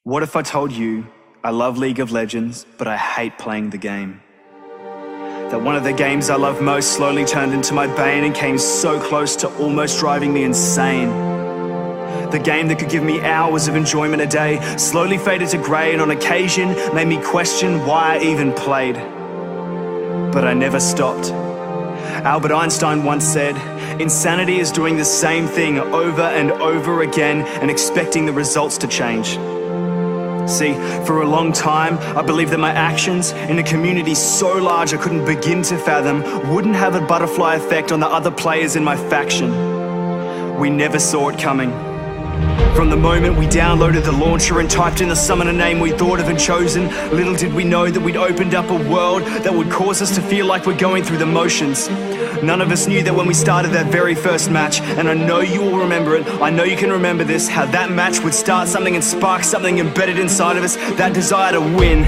What if I told you I love League of Legends, but I hate playing the game? That one of the games I love most slowly turned into my bane and came so close to almost driving me insane. The game that could give me hours of enjoyment a day slowly faded to grey and on occasion made me question why I even played. But I never stopped. Albert Einstein once said, "Insanity is doing the same thing over and over again and expecting the results to change." See, for a long time, I believed that my actions in a community so large I couldn't begin to fathom wouldn't have a butterfly effect on the other players in my faction. We never saw it coming. From the moment we downloaded the launcher and typed in the summoner name we thought of and chosen, little did we know that we'd opened up a world that would cause us to feel like we're going through the motions. None of us knew that when we started that very first match, and I know you will remember it, I know you can remember this, how that match would start something and spark something embedded inside of us, that desire to win.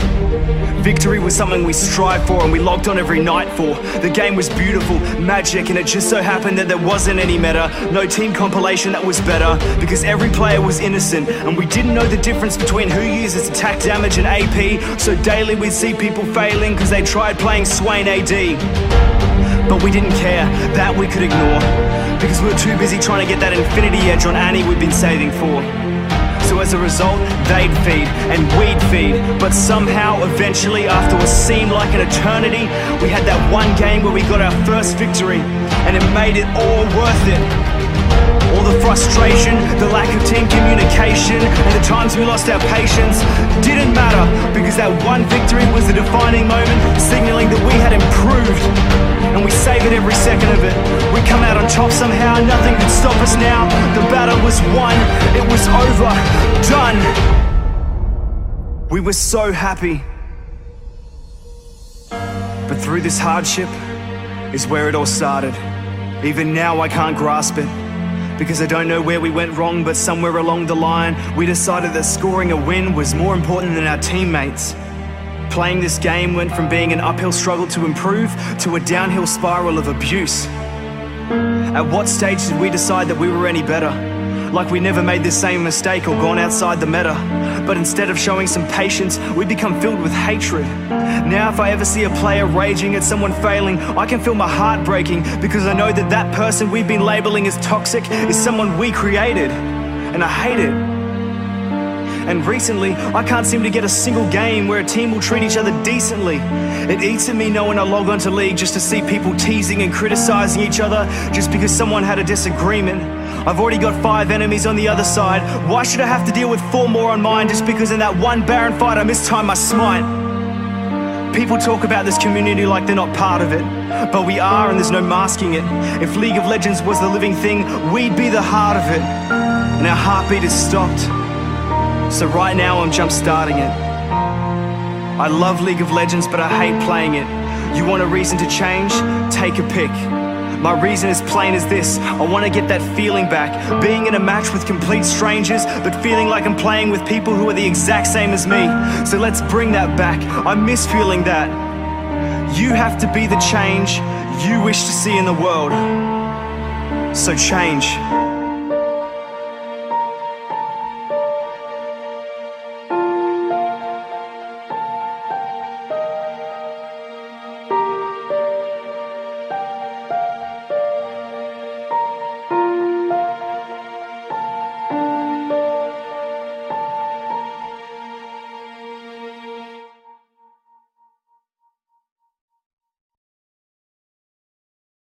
Victory was something we strived for and we logged on every night for. The game was beautiful, magic, and it just so happened that there wasn't any meta, no team compilation that was better, because every player was innocent and we didn't know the difference between who uses attack damage and AP, so daily we'd see people failing because they tried playing Swain AD. But we didn't care, that we could ignore, because we were too busy trying to get that infinity edge on Annie we'd been saving for. So as a result, they'd feed and we'd feed, but somehow, eventually, after what seemed like an eternity, we had that one game where we got our first victory, and it made it all worth it. All the frustration, the lack of team communication, and the times we lost our patience didn't matter, because that one victory was the defining moment, signaling that we had improved, and we savored every second of it. We come out on top somehow, nothing could stop us now. The battle was won, it was over, done. We were so happy. But through this hardship is where it all started. Even now I can't grasp it, because I don't know where we went wrong, but somewhere along the line we decided that scoring a win was more important than our teammates. Playing this game went from being an uphill struggle to improve to a downhill spiral of abuse. At what stage did we decide that we were any better? Like we never made the same mistake or gone outside the meta. But instead of showing some patience, we become filled with hatred. Now if I ever see a player raging at someone failing, I can feel my heart breaking, because I know that that person we've been labeling as toxic is someone we created. And I hate it. And recently, I can't seem to get a single game where a team will treat each other decently. It eats at me knowing I log onto League just to see people teasing and criticizing each other just because someone had a disagreement. I've already got 5 enemies on the other side. Why should I have to deal with 4 more on mine just because in that one Baron fight I mistimed my smite? People talk about this community like they're not part of it, but we are, and there's no masking it. If League of Legends was the living thing, we'd be the heart of it. And our heartbeat is stopped. So right now I'm jump starting it. I love League of Legends, but I hate playing it. You want a reason to change? Take a pick. My reason is plain as this: I want to get that feeling back, being in a match with complete strangers, but feeling like I'm playing with people who are the exact same as me. So let's bring that back. I miss feeling that. You have to be the change you wish to see in the world. So change.